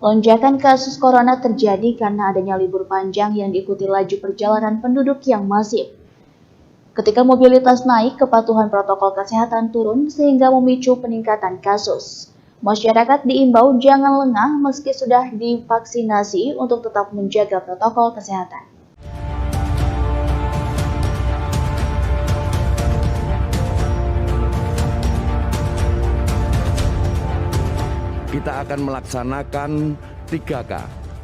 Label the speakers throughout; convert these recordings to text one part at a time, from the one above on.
Speaker 1: Lonjakan kasus corona terjadi karena adanya libur panjang yang diikuti laju perjalanan penduduk yang masif. Ketika mobilitas naik, kepatuhan protokol kesehatan turun sehingga memicu peningkatan kasus. Masyarakat diimbau jangan lengah meski sudah divaksinasi untuk tetap menjaga protokol kesehatan.
Speaker 2: Kita akan melaksanakan 3K,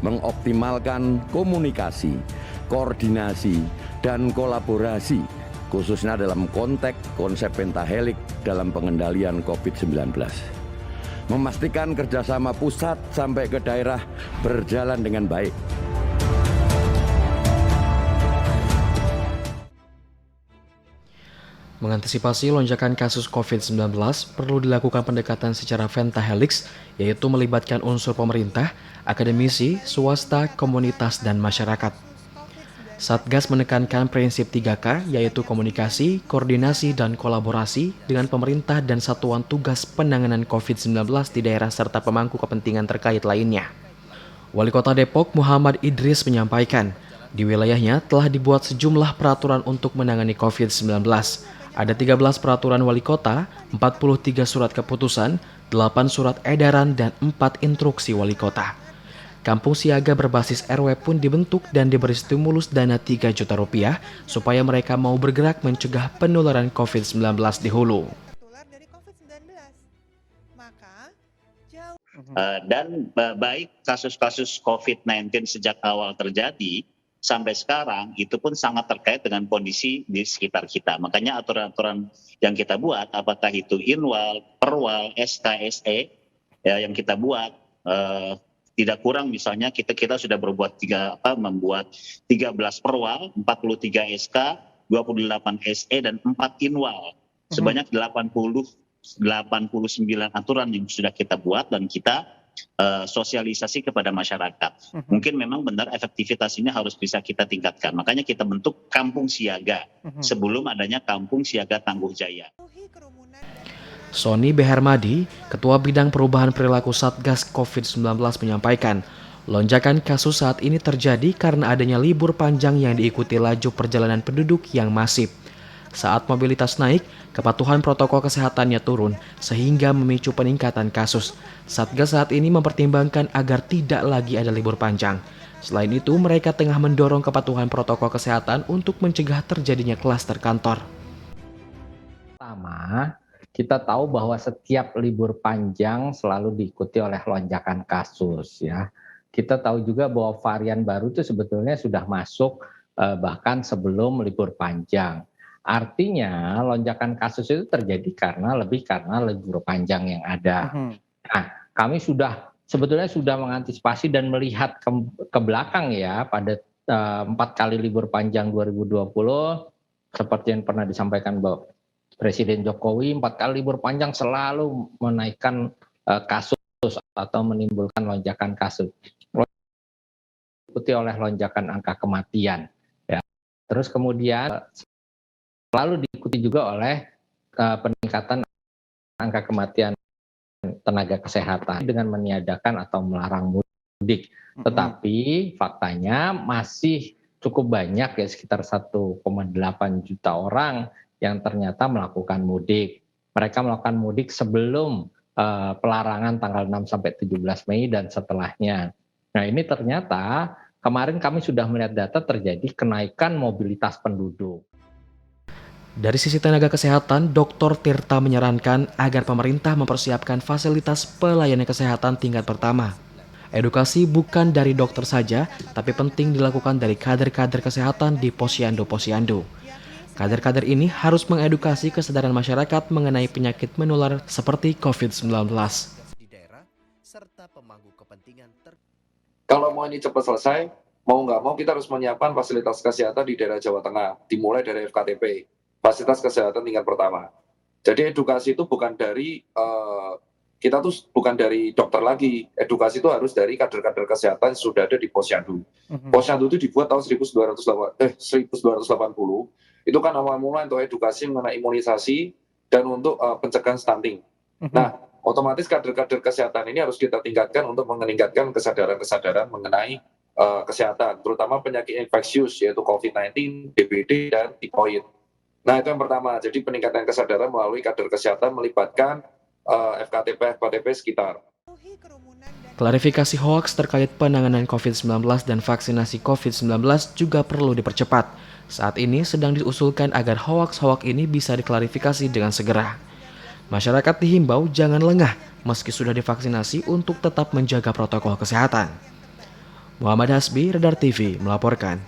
Speaker 2: mengoptimalkan komunikasi, koordinasi, dan kolaborasi, khususnya dalam konteks konsep pentahelik dalam pengendalian COVID-19. Memastikan kerjasama pusat sampai ke daerah berjalan dengan baik.
Speaker 3: Mengantisipasi lonjakan kasus COVID-19, perlu dilakukan pendekatan secara pentahelix, yaitu melibatkan unsur pemerintah, akademisi, swasta, komunitas, dan masyarakat. Satgas menekankan prinsip 3K, yaitu komunikasi, koordinasi, dan kolaborasi dengan pemerintah dan satuan tugas penanganan COVID-19 di daerah serta pemangku kepentingan terkait lainnya. Wali Kota Depok Muhammad Idris menyampaikan, di wilayahnya telah dibuat sejumlah peraturan untuk menangani COVID-19. Ada 13 peraturan wali kota, 43 surat keputusan, 8 surat edaran, dan 4 instruksi wali kota. Kampung siaga berbasis RW pun dibentuk dan diberi stimulus dana 3 juta rupiah supaya mereka mau bergerak mencegah penularan COVID-19 di hulu.
Speaker 4: Dan baik kasus-kasus COVID-19 sejak awal terjadi sampai sekarang itu pun sangat terkait dengan kondisi di sekitar kita. Makanya aturan-aturan yang kita buat, apakah itu Inwal, Perwal, SK, SE, ya, yang kita buat tidak kurang misalnya kita sudah membuat 13 Perwal, 43 SK, 28 SE, dan 4 Inwal. Sebanyak 89 aturan yang sudah kita buat dan kita sosialisasi kepada masyarakat. Mungkin memang benar efektivitas ini harus bisa kita tingkatkan. Makanya kita bentuk kampung siaga sebelum adanya kampung siaga Tangguh Jaya.
Speaker 3: Sony Behermadi, Ketua Bidang Perubahan Perilaku Satgas COVID-19 menyampaikan, lonjakan kasus saat ini terjadi karena adanya libur panjang yang diikuti laju perjalanan penduduk yang masif. Saat mobilitas naik, kepatuhan protokol kesehatannya turun sehingga memicu peningkatan kasus. Satgas saat ini mempertimbangkan agar tidak lagi ada libur panjang. Selain itu, mereka tengah mendorong kepatuhan protokol kesehatan untuk mencegah terjadinya klaster kantor.
Speaker 5: Pertama, kita tahu bahwa setiap libur panjang selalu diikuti oleh lonjakan kasus, ya. Kita tahu juga bahwa varian baru itu sebetulnya sudah masuk bahkan sebelum libur panjang. Artinya lonjakan kasus itu terjadi karena libur panjang yang ada. Nah, kami sebetulnya sudah mengantisipasi dan melihat ke belakang ya pada 4 kali libur panjang 2020 seperti yang pernah disampaikan Presiden Jokowi, 4 kali libur panjang selalu menaikkan kasus atau menimbulkan lonjakan kasus. Diikuti oleh lonjakan angka kematian. Ya. Terus kemudian lalu diikuti juga oleh peningkatan angka kematian tenaga kesehatan dengan meniadakan atau melarang mudik. Tetapi faktanya masih cukup banyak ya, sekitar 1,8 juta orang yang ternyata melakukan mudik. Mereka melakukan mudik sebelum pelarangan tanggal 6 sampai 17 Mei dan setelahnya. Nah, ini ternyata kemarin kami sudah melihat data terjadi kenaikan mobilitas penduduk.
Speaker 3: Dari sisi tenaga kesehatan, Dr. Tirta menyarankan agar pemerintah mempersiapkan fasilitas pelayanan kesehatan tingkat pertama. Edukasi bukan dari dokter saja, tapi penting dilakukan dari kader-kader kesehatan di posyandu-posyandu. Kader-kader ini harus mengedukasi kesadaran masyarakat mengenai penyakit menular seperti COVID-19.
Speaker 6: Kalau mau ini cepat selesai, mau nggak mau kita harus menyiapkan fasilitas kesehatan di daerah Jawa Tengah, dimulai dari FKTP. Fasilitas kesehatan tingkat pertama. Jadi edukasi itu bukan dari kita tuh bukan dari dokter lagi. Edukasi itu harus dari kader-kader kesehatan yang sudah ada di posyandu. Posyandu itu dibuat tahun 1980. Itu kan awal mula untuk edukasi mengenai imunisasi dan untuk pencegahan stunting. Nah, Otomatis kader-kader kesehatan ini harus kita tingkatkan untuk meningkatkan kesadaran-kesadaran mengenai kesehatan, terutama penyakit infeksius yaitu COVID-19, DBD, dan tipoid. Nah, itu yang pertama. Jadi peningkatan kesadaran melalui kader kesehatan melibatkan FKTP sekitar.
Speaker 3: Klarifikasi hoaks terkait penanganan COVID-19 dan vaksinasi COVID-19 juga perlu dipercepat. Saat ini sedang diusulkan agar hoaks-hoaks ini bisa diklarifikasi dengan segera. Masyarakat dihimbau jangan lengah meski sudah divaksinasi untuk tetap menjaga protokol kesehatan. Muhammad Hasbi, Radar TV, melaporkan.